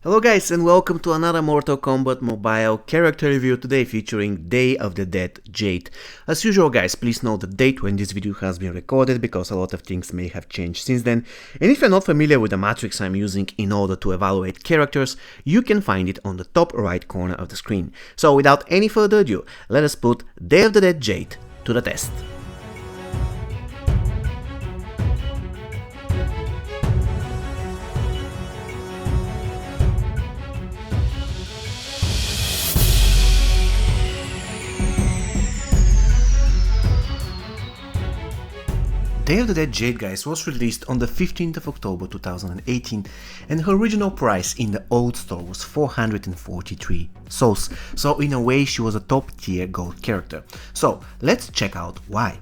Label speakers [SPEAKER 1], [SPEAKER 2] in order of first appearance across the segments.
[SPEAKER 1] Hello guys and welcome to another Mortal Kombat Mobile character review today featuring Day of the Dead Jade. As usual guys, please note the date when this video has been recorded because a lot of things may have changed since then, and if you're not familiar with the matrix I'm using in order to evaluate characters, you can find it on the top right corner of the screen. So without any further ado, let us put Day of the Dead Jade to the test. Day of the Dead Jade, guys, was released on the 15th of October 2018 and her original price in the old store was 443 souls, so in a way she was a top tier gold character. So let's check out why.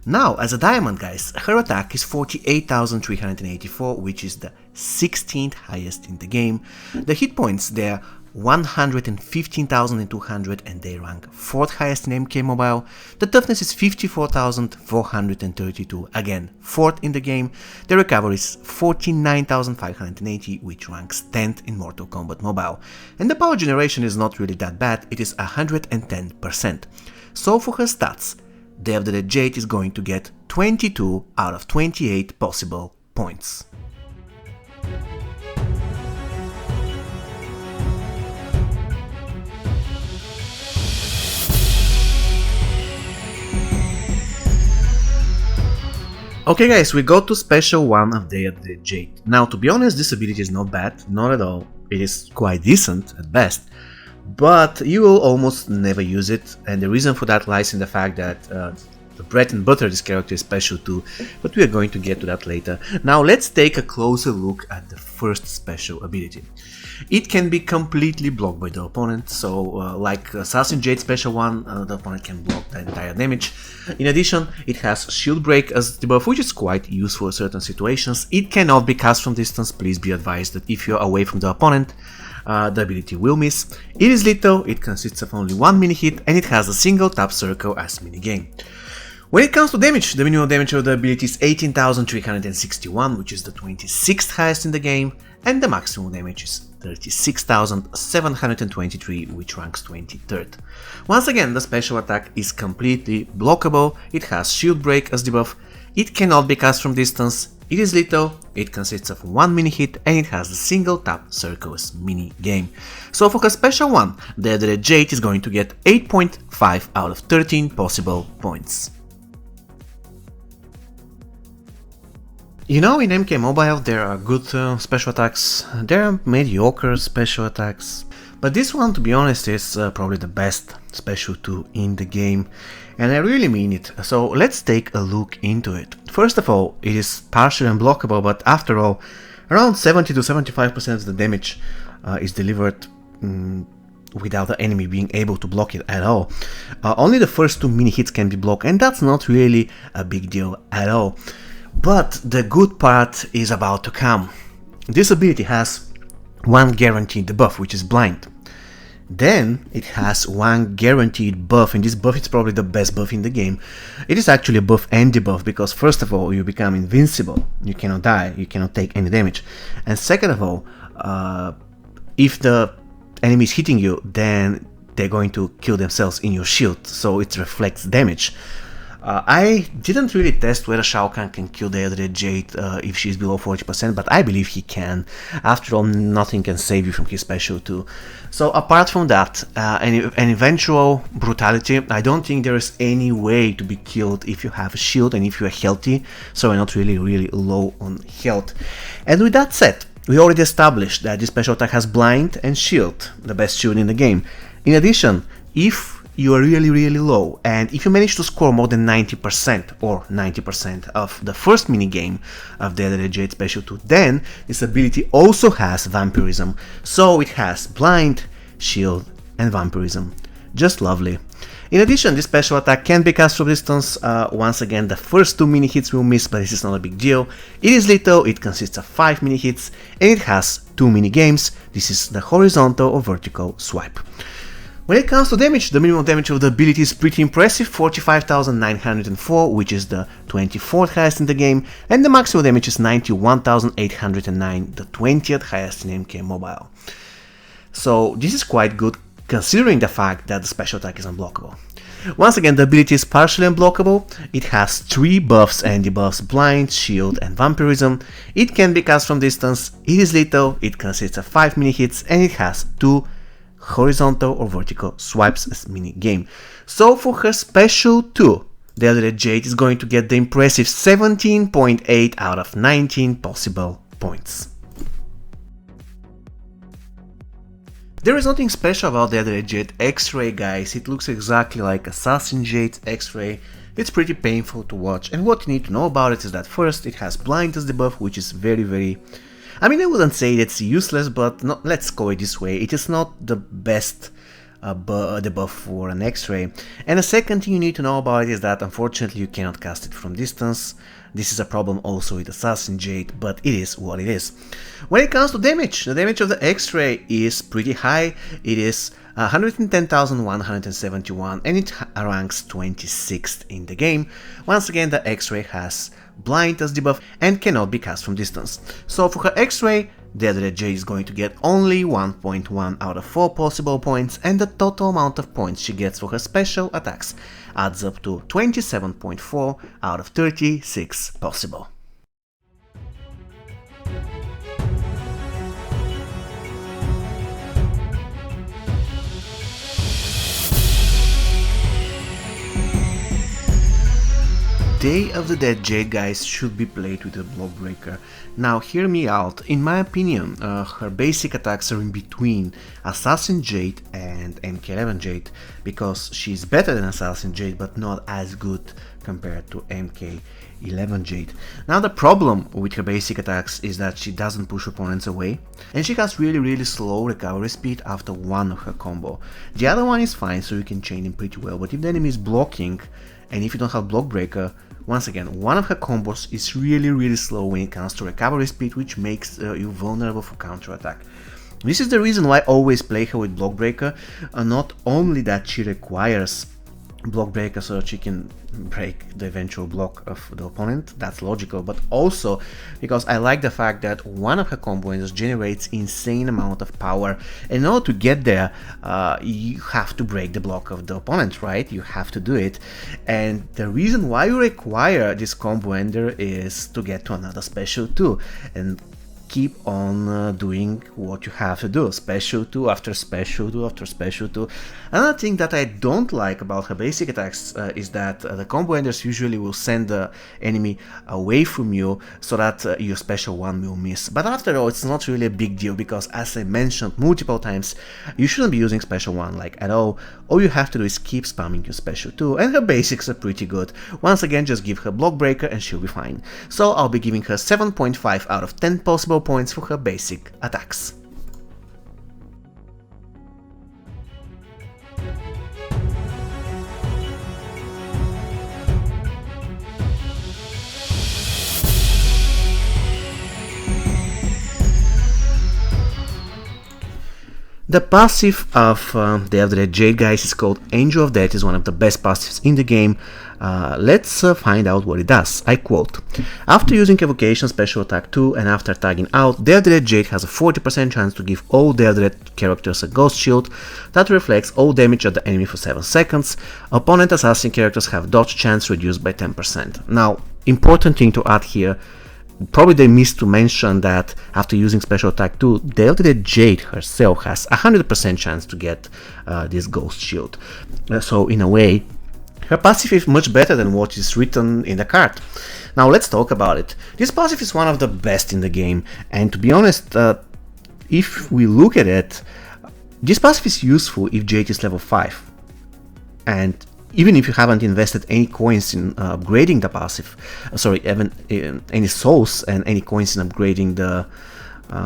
[SPEAKER 1] Now, as a diamond, guys, her attack is 48,384, which is the 16th highest in the game. The hit points there 115,200 and they rank 4th highest in MK Mobile. The toughness is 54,432, again 4th in the game. The recovery is 49,580, which ranks 10th in Mortal Kombat Mobile. And the power generation is not really that bad, it is 110%. So for her stats, Day of the Dead Jade is going to get 22 out of 28 possible points. Okay guys, we got to special 1 of Day of the Jade. Now to be honest, this ability is not bad, not at all. It is quite decent at best, but you will almost never use it, and the reason for that lies in the fact that the bread and butter of this character is special too, but we are going to get to that later. Now let's take a closer look at the first special ability. It can be completely blocked by the opponent, so like Assassin Jade Special 1, the opponent can block the entire damage. In addition, it has Shield Break as debuff, which is quite useful in certain situations. It cannot be cast from distance, please be advised that if you're away from the opponent, the ability will miss. It is lethal, it consists of only one mini hit, and it has a single tap circle as minigame. When it comes to damage, the minimum damage of the ability is 18,361, which is the 26th highest in the game, and the maximum damage is 36,723, which ranks 23rd. Once again, the special attack is completely blockable, it has Shield Break as debuff, it cannot be cast from distance, it is lethal, it consists of one mini hit, and it has the single tap circle as mini game. So for her special 1, the Jade is going to get 8.5 out of 13 possible points. You know, in MK Mobile there are good special attacks, there are mediocre special attacks, but this one, to be honest, is probably the best special 2 in the game, and I really mean it. So let's take a look into it. First of all, it is partially unblockable, but after all, around 70 to 75% of the damage is delivered without the enemy being able to block it at all. Only the first 2 mini hits can be blocked, and that's not really a big deal at all. But the good part is about to come. This ability has one guaranteed debuff, which is blind. Then it has one guaranteed buff, and this buff is probably the best buff in the game. It is actually a buff and debuff because first of all you become invincible, you cannot die, you cannot take any damage, and second of all, if the enemy is hitting you, then they're going to kill themselves in your shield, so it reflects damage. I didn't really test whether Shao Kahn can kill the other Jade if she's below 40%, but I believe he can. After all, nothing can save you from his special 2. So apart from that, an eventual brutality, I don't think there is any way to be killed if you have a shield and if you are healthy, so you're not really low on health. And with that said, we already established that this special attack has blind and shield, the best shield in the game. In addition, if you are really low, and if you manage to score more than 90% or 90% of the first minigame of the Jade Special 2, then this ability also has Vampirism, so it has Blind, Shield and Vampirism. Just lovely. In addition, this special attack can be cast from distance. Once again, the first 2 mini hits will miss, but this is not a big deal. It is lethal, it consists of 5 mini hits, and it has 2 mini games. This is the horizontal or vertical swipe. When it comes to damage, the minimum damage of the ability is pretty impressive, 45,904, which is the 24th highest in the game, and the maximum damage is 91,809, the 20th highest in MK Mobile. So this is quite good considering the fact that the special attack is unblockable. Once again, the ability is partially unblockable. It has 3 buffs and debuffs: Blind, Shield and Vampirism. It can be cast from distance, it is lethal, it consists of 5 mini hits, and it has 2 horizontal or vertical swipes as mini game. So for her special 2, the elder Jade is going to get the impressive 17.8 out of 19 possible points. There is nothing special about the elder Jade X-Ray, guys. It looks exactly like Assassin Jade's X-Ray. It's pretty painful to watch, and what you need to know about it is that first it has blind as debuff, which is very I mean, I wouldn't say it's useless, but let's call it this way. It is not the best debuff for an X-Ray. And the second thing you need to know about it is that unfortunately you cannot cast it from distance. This is a problem also with Assassin Jade, but it is what it is. When it comes to damage, the damage of the X-Ray is pretty high. It is 110,171 and it ranks 26th in the game. Once again, the X-Ray has blind as debuff and cannot be cast from distance. So for her X-Ray, the elder Jade is going to get only 1.1 out of 4 possible points, and the total amount of points she gets for her special attacks adds up to 27.4 out of 36 possible. Day of the Dead Jade, guys, should be played with a block breaker. Now hear me out, in my opinion her basic attacks are in between Assassin Jade and MK11 Jade, because she's better than Assassin Jade but not as good compared to MK11 Jade. Now the problem with her basic attacks is that she doesn't push opponents away, and she has really slow recovery speed after one of her combo. The other one is fine, so you can chain him pretty well, but if the enemy is blocking and if you don't have block breaker, once again, one of her combos is really slow when it comes to recovery speed, which makes you vulnerable for counter attack. This is the reason why I always play her with block breaker, not only that she requires block breaker so that she can break the eventual block of the opponent, that's logical, but also because I like the fact that one of her combos generates insane amount of power, and in order to get there you have to break the block of the opponent, right? You have to do it, and the reason why you require this combo ender is to get to another special too, and keep on doing what you have to do, special 2 after special 2 after special 2. Another thing that I don't like about her basic attacks is that the combo enders usually will send the enemy away from you so that your special 1 will miss. But after all, it's not really a big deal, because as I mentioned multiple times, you shouldn't be using special 1 like at all. All you have to do is keep spamming your special 2, and her basics are pretty good. Once again, just give her block breaker and she'll be fine. So I'll be giving her 7.5 out of 10 possible points for her basic attacks. The passive of the Elder Jade, guys, is called Angel of Death. Is one of the best passives in the game. Let's find out what it does. I quote: after using Evocation Special Attack 2 and after tagging out, the Elder Jade has a 40% chance to give all the Elder characters a Ghost Shield that reflects all damage at the enemy for 7 seconds. Opponent Assassin characters have dodge chance reduced by 10%. Now, important thing to add here, probably they missed to mention that after using Special Attack 2, the Elder Jade herself has a 100% chance to get this Ghost Shield. So in a way, her passive is much better than what is written in the card. Now let's talk about it. This passive is one of the best in the game, and to be honest, if we look at it, this passive is useful if Jade is level 5. And even if you haven't invested any coins in upgrading the passive, any souls and any coins in upgrading the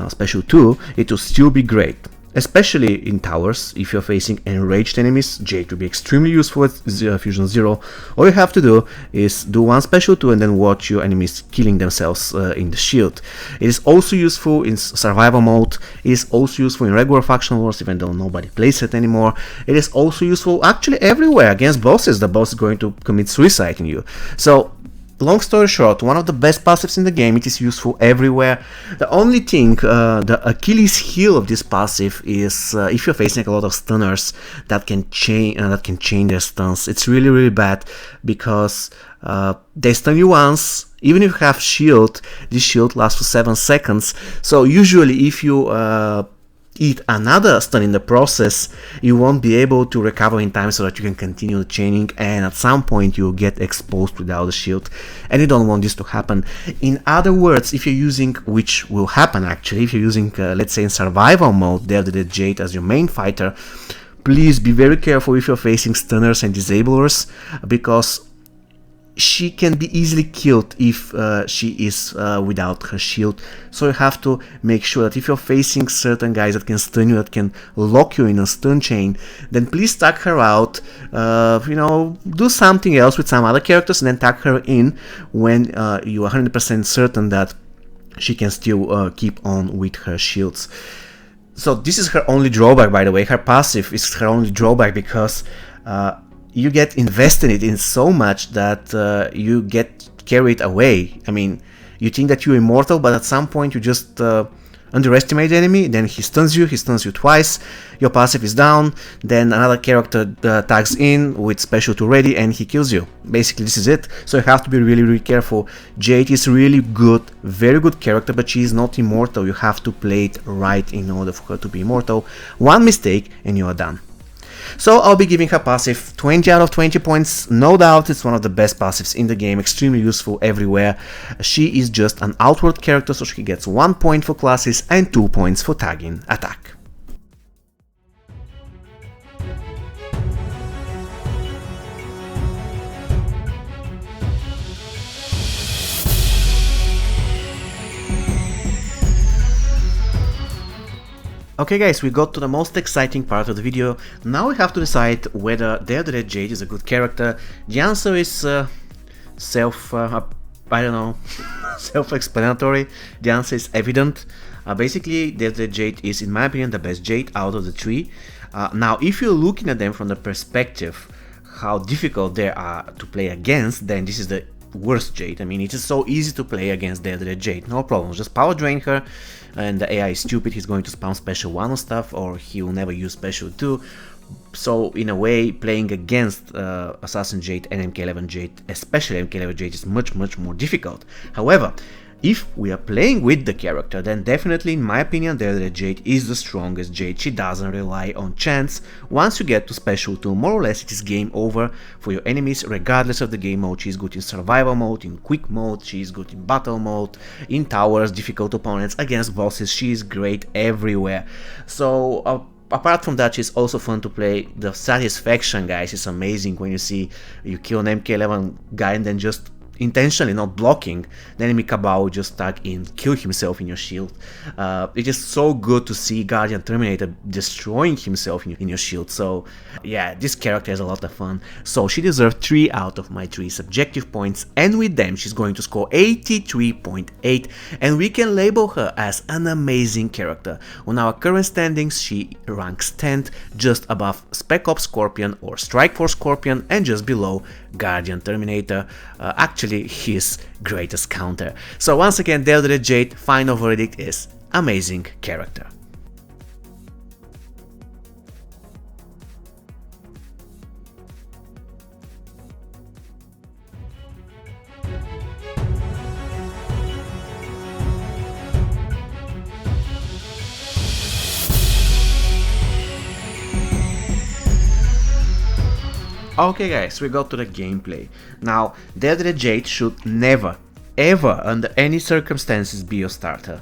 [SPEAKER 1] special 2, it will still be great. Especially in towers, if you're facing enraged enemies, Jade will be extremely useful with Fusion 0. All you have to do is do one special 2 and then watch your enemies killing themselves in the shield. It is also useful in survival mode, it is also useful in regular faction wars, even though nobody plays it anymore. It is also useful actually everywhere against bosses. The boss is going to commit suicide in you. So, long story short, one of the best passives in the game. It is useful everywhere. The only thing, the Achilles heel of this passive is if you're facing a lot of stunners that can change their stuns. It's really bad because they stun you once. Even if you have shield, this shield lasts for 7 seconds. So usually, if you eat another stun in the process, you won't be able to recover in time so that you can continue the chaining, and at some point you'll get exposed without a shield, and you don't want this to happen. In other words, if you're using, which will happen actually, if you're using let's say in survival mode, there the Jade as your main fighter, please be very careful if you're facing stunners and disablers, because she can be easily killed if she is without her shield. So you have to make sure that if you're facing certain guys that can stun you, that can lock you in a stun chain, then please tag her out, you know, do something else with some other characters and then tag her in when you are 100% certain that she can still keep on with her shields. So this is her only drawback, by the way. Her passive is her only drawback because you get invested in it so much that you get carried away. I mean, you think that you're immortal, but at some point you just underestimate the enemy, then he stuns you twice, your passive is down, then another character tags in with special 2 ready and he kills you. Basically this is it, so you have to be really careful. Jade is really good, very good character, but she is not immortal. You have to play it right in order for her to be immortal. One mistake and you are done. So I'll be giving her passive 20 out of 20 points. No doubt it's one of the best passives in the game, extremely useful everywhere. She is just an outward character, so she gets 1 point for classes and 2 points for tagging attack. Okay guys, we got to the most exciting part of the video. Now we have to decide whether Dare the Red Jade is a good character. The answer is I don't know, self-explanatory. The answer is evident. Basically, Dare the Red Jade is, in my opinion, the best Jade out of the 3. Now, if you're looking at them from the perspective how difficult they are to play against, then this is the worst Jade. I mean, it is so easy to play against Dare the Red Jade, no problem. Just power drain her, and the AI is stupid, he's going to spam special 1 or stuff, or he will never use special 2. So in a way, playing against Assassin Jade and MK11 Jade, especially MK11 Jade, is much more difficult. However, if we are playing with the character, then definitely, in my opinion, the Jade is the strongest Jade. She doesn't rely on chance. Once you get to special 2, more or less it is game over for your enemies, regardless of the game mode. She's good in survival mode, in quick mode, she's good in battle mode, in towers, difficult opponents, against bosses. She is great everywhere. So apart from that, she's also fun to play. The satisfaction, guys, is amazing when you see you kill an MK11 guy and then just intentionally not blocking, the enemy Cabal just tag in, kill himself in your shield. It is so good to see Guardian Terminator destroying himself in your shield. So yeah, this character has a lot of fun. So she deserves 3 out of my 3 subjective points, and with them she's going to score 83.8, and we can label her as an amazing character. On our current standings, she ranks 10th, just above Spec Ops Scorpion or Strike Force Scorpion, and just below Guardian Terminator, actually his greatest counter. So once again, Dare the Red Jade, final verdict is amazing character. Okay guys, we got to the gameplay. Now, Dare the Red Jade should never, ever, under any circumstances be your starter,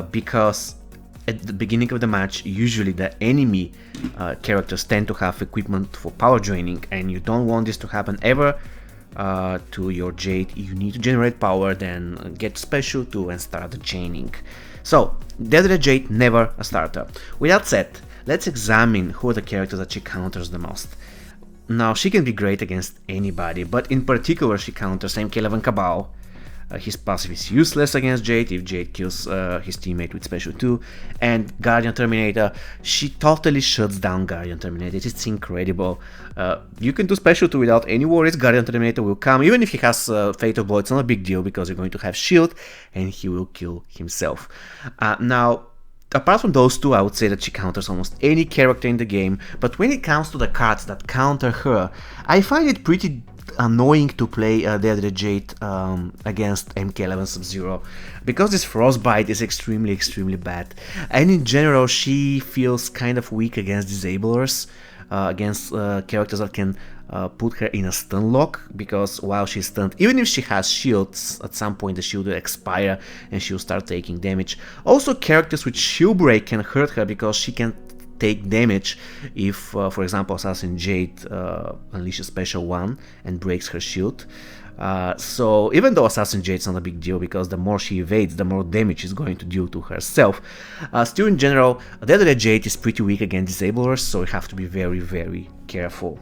[SPEAKER 1] because at the beginning of the match, usually the enemy characters tend to have equipment for power draining, and you don't want this to happen ever. to your Jade, you need to generate power, then get special 2 and start the chaining. So, Deadly Jade, never a starter. With that said, let's examine who are the characters that she counters the most. Now, she can be great against anybody, but in particular she counters MK11 Cabal. His passive is useless against Jade if Jade kills his teammate with special 2, and Guardian Terminator, she totally shuts down Guardian Terminator. It's incredible. You can do special 2 without any worries. Guardian Terminator will come, even if he has Fatal Blow, it's not a big deal because you're going to have shield and he will kill himself. Now, apart from those two, I would say that she counters almost any character in the game, but when it comes to the cards that counter her, I find it pretty annoying to play Deadly Jade against MK11 Sub-Zero, because this Frostbite is extremely bad, and in general she feels kind of weak against disablers, against characters that can put her in a stun lock, because while she's stunned, even if she has shields, at some point the shield will expire and she'll start taking damage. Also, characters with shield break can hurt her because she can take damage if, for example, Assassin Jade unleashes special 1 and breaks her shield. So even though Assassin Jade is not a big deal, because the more she evades, the more damage she's going to deal to herself, still in general, Deadly Jade is pretty weak against disablers, so you have to be very careful.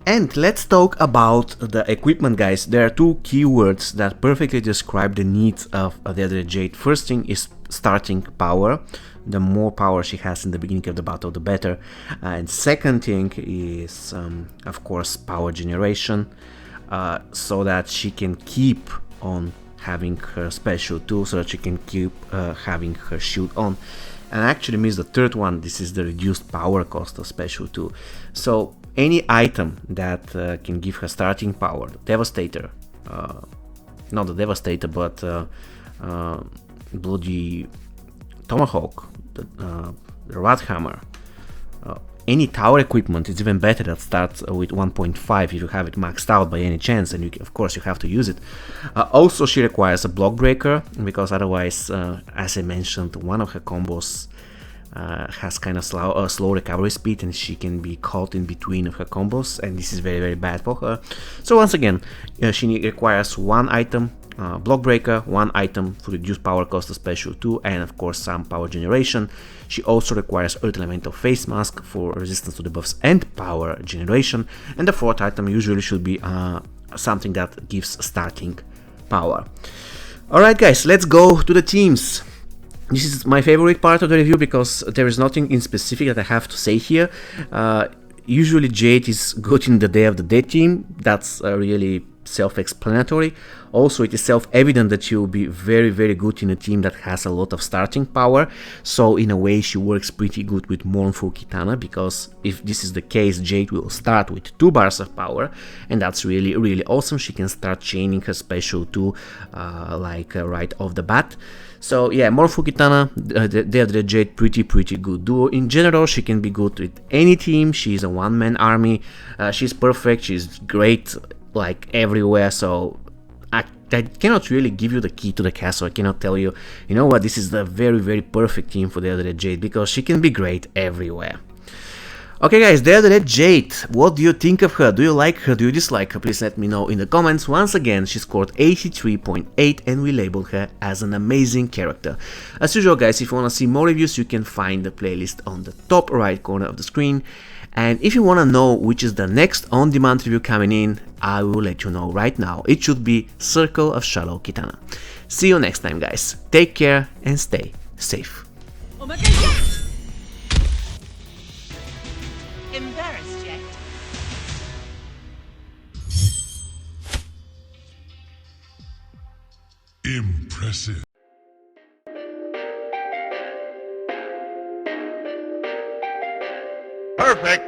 [SPEAKER 1] And let's talk about the equipment, guys. There are two keywords that perfectly describe the needs of Deadly Jade. First thing is starting power. The more power she has in the beginning of the battle, the better. And second thing is, of course, power generation, so that she can keep on having her special 2, so that she can keep having her shield on. And I actually missed the third one. This is the reduced power cost of special 2. So any item that can give her starting power, Devastator, not the Devastator, but Bloody Tomahawk, the Rat Hammer, any tower equipment is even better. That starts with 1.5 if you have it maxed out by any chance, and of course you have to use it. Also, she requires a block breaker, because otherwise, as I mentioned, one of her combos has kind of slow recovery speed, and she can be caught in between of her combos, and this is very bad for her. So once again, she requires one item, block breaker, one item for reduced power cost of special 2, and of course some power generation. She also requires Earth Elemental Face Mask for resistance to debuffs and power generation, and the fourth item usually should be something that gives starting power. Alright guys, let's go to the teams. This is my favorite part of the review, because there is nothing in specific that I have to say here. Usually Jade is good in the Day of the Dead team. That's really self-explanatory. Also, it is self-evident that she will be very good in a team that has a lot of starting power, so in a way she works pretty good with Mournful Kitana, because if this is the case, Jade will start with 2 bars of power, and that's really awesome. She can start chaining her special 2 right off the bat. So yeah, Mournful Kitana, Deadly Jade, pretty good duo. In general, she can be good with any team. She's a one-man army. She's perfect. She's great like everywhere. So I cannot really give you the key to the castle. I cannot tell you, you know what, this is the very perfect team for Deadly Jade, because she can be great everywhere. Okay guys, Deadly Jade, what do you think of her? Do you like her? Do you dislike her? Please let me know in the comments. Once again, she scored 83.8 and we labeled her as an amazing character. As usual guys, if you want to see more reviews, you can find the playlist on the top right corner of the screen. And if you want to know which is the next on-demand review coming in, I will let you know right now. It should be Circle of Shadow Kitana. See you next time guys. Take care and stay safe.
[SPEAKER 2] Oh my god, yes! Embarrassed yet?
[SPEAKER 3] Impressive.
[SPEAKER 4] Perfect.